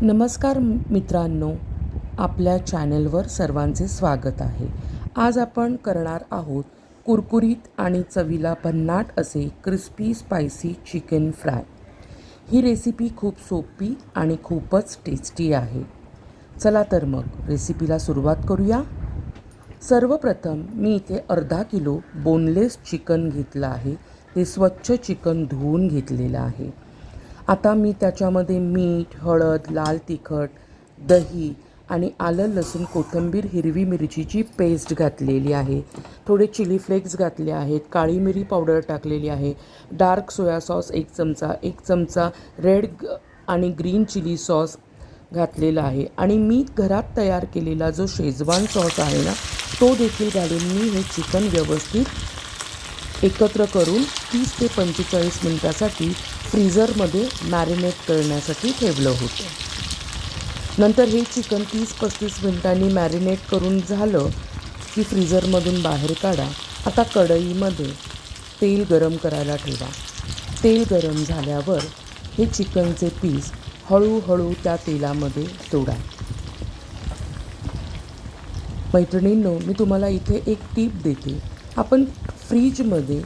नमस्कार मित्रांनो, आपल्या चॅनलवर सर्वांचे स्वागत आहे. आज आपण करणार आहोत कुरकुरीत आणि चवीला भन्नाट असे क्रिस्पी स्पायसी चिकन फ्राय. ही रेसिपी खूप सोपी आणि खूपच टेस्टी आहे. चला तर मग रेसिपीला सुरुवात करूया. सर्वप्रथम मी इथे अर्धा किलो बोनलेस चिकन घेतलं आहे. ते स्वच्छ चिकन धुवून घेतलेलं आहे. आता मी त्याच्यामध्ये मीठ, हळद, लाल तिखट, दही आणि आलं, लसूण, कोथिंबीर, हिरवी मिरचीची पेस्ट घातलेली आहे. थोडे चिली फ्लेक्स घातले आहेत, काळी मिरी पावडर टाकलेली आहे, डार्क सोया सॉस 1 चमचा, 1 चमचा रेड आणि ग्रीन चिली सॉस घातलेला आहे आणि मी घरात तयार केलेला जो शेजवान सॉस आहे ना, तो देखील घालून मी हे चिकन व्यवस्थित एकत्र करून 30 ते 45 मिनटासाठी फ्रीझरमध्ये मॅरिनेट करण्यासाठी ठेवलं होतं. नंतर हे चिकन 30-35 मिनटांनी मॅरिनेट करून झालं की फ्रीझरमधून बाहेर काढा. आता कढईमध्ये तेल गरम करायला ठेवा. तेल गरम झाल्यावर हे चिकनचे पीस हळूहळू त्या तेलामध्ये सोडा. मैत्रिणींनो, मी तुम्हाला इथे एक टीप देते. आपण फ्रीझरमध्ये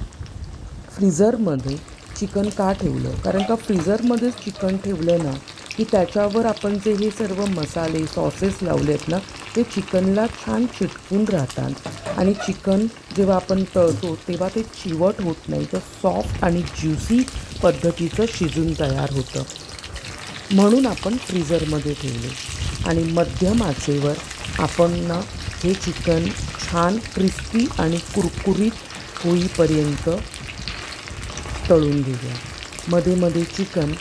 चिकन का ठेवलं? कारण का फ्रीझरमध्येच चिकन ठेवलं ना की त्याच्यावर आपण जे हे सर्व मसाले, सॉसेस लावलेत ना, ते चिकनला छान चिटकून राहतात आणि चिकन जेव्हा आपण तळतो तेव्हा ते चिवट होत नाही, तर सॉफ्ट आणि ज्युसी पद्धतीचं शिजून तयार होतं. म्हणून आपण फ्रीझरमध्ये ठेवले आणि मध्यम आचेवर आपण ना हे चिकन छान क्रिस्पी आणि कुरकुरीत होईपर्यंत तळून घेऊया. मध्ये मध्ये चिकन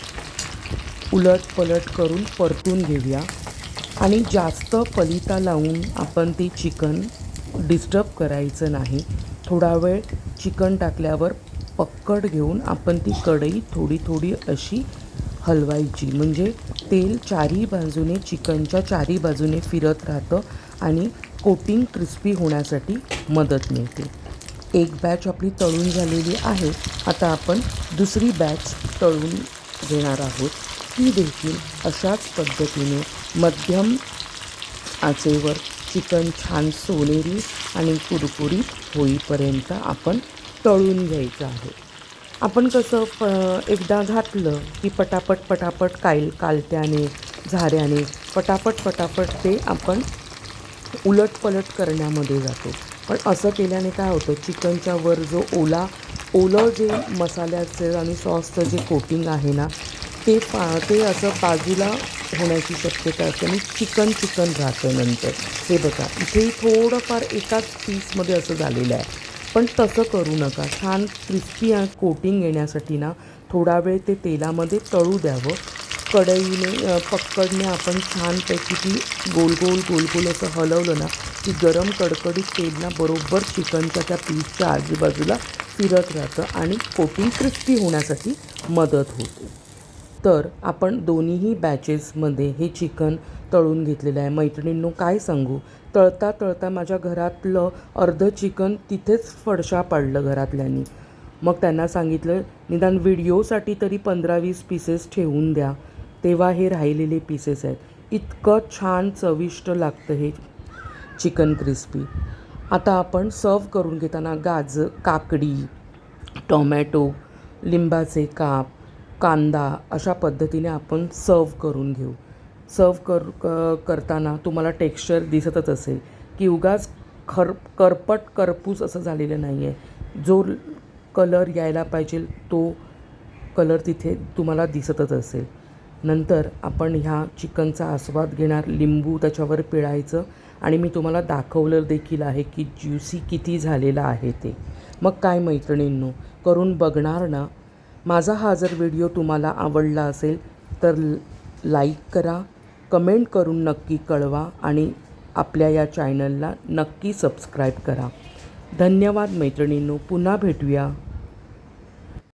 उलटपलट करून परतून घेऊया आणि जास्त पलिता लावून आपण ते चिकन डिस्टर्ब करायचं नाही. थोडा वेळ चिकन टाकल्यावर पक्कड घेऊन आपण ती कढई थोडी थोडी अशी हलवायची, म्हणजे तेल चारी बाजूने, चिकनच्या चारी बाजूने फिरत राहतं आणि कोटिंग क्रिस्पी होण्यासाठी मदत मिळते. एक बॅच आपली तळून झालेली आहे. आता आपण दुसरी बॅच तळून घेणार आहोत. ती देखील अशाच पद्धतीने मध्यम आचेवर चिकन छान सोनेरी आणि कुरकुरीत होईपर्यंत आपण तळून घ्यायचं आहे. आपण कसं एकदा घातलं की पटापट कालत्याने, झाऱ्याने पटापट ते आपण उलटपलट करण्यामध्ये जातो. पण असं केल्याने काय होतं, चिकनच्या वर जो ओलं जे मसाल्याचं आणि सॉसचं जे कोटिंग आहे ना, ते असं बाजूला होण्याची शक्यता असते आणि चिकन राहतं नंतर. हे बघा, इथे थोडंफार एकाच पीसमध्ये असं झालेलं आहे. पण तसं करू नका. छान क्रिस्पी कोटिंग येण्यासाठी ना थोडा वेळ ते तेलामध्ये तळू द्यावं. कढईने पक्कडने आपण छानपैकी ती गोल असं हलवलं ना की गरम कडकडीत तेल ना बरोबर चिकनच्या त्या पीसच्या आजूबाजूला फिरत राहतं आणि कोटिंग क्रिस्पी होण्यासाठी मदत होते. तर आपण दोन्हीही बॅचेसमध्ये हे चिकन तळून घेतलेलं आहे. मैत्रिणींनो, काय सांगू, तळता माझ्या घरातलं अर्धं चिकन तिथेच फडशा पाडलं घरातल्यांनी. मग त्यांना सांगितलं, निदान व्हिडिओसाठी तरी 15-20 पीसेस ठेवून द्या. तेव्हा हे राहिलेले पीसेस आहेत. इतकं छान चविष्ट लागतं हे चिकन क्रिस्पी. आता आपण सर्व करून घेताना काकडी, टोमॅटो, लिंबाचे काप, कांदा अशा पद्धतीने आपण सर्व करून घेऊ. करताना तुम्हाला टेक्स्चर दिसतच असेल की उगाच करपट करपूस असं झालेलं नाही आहे. जो कलर यायला पाहिजे तो कलर तिथे तुम्हाला दिसतच असेल. नंतर आपण ह्या चिकनचा आस्वाद घेणार, लिंबू त्याच्यावर पिळायचं आणि मी तुम्हाला दाखवलं देखील आहे की ज्युसी किती झालेलं आहे ते. मग काय मैत्रिणींनो, करून बघणार ना? माझा हा जर व्हिडिओ तुम्हाला आवडला असेल तर लाईक करा, कमेंट करून नक्की कळवा आणि आपल्या या चॅनलला नक्की सबस्क्राईब करा. धन्यवाद मैत्रिणींनो, पुन्हा भेटूया.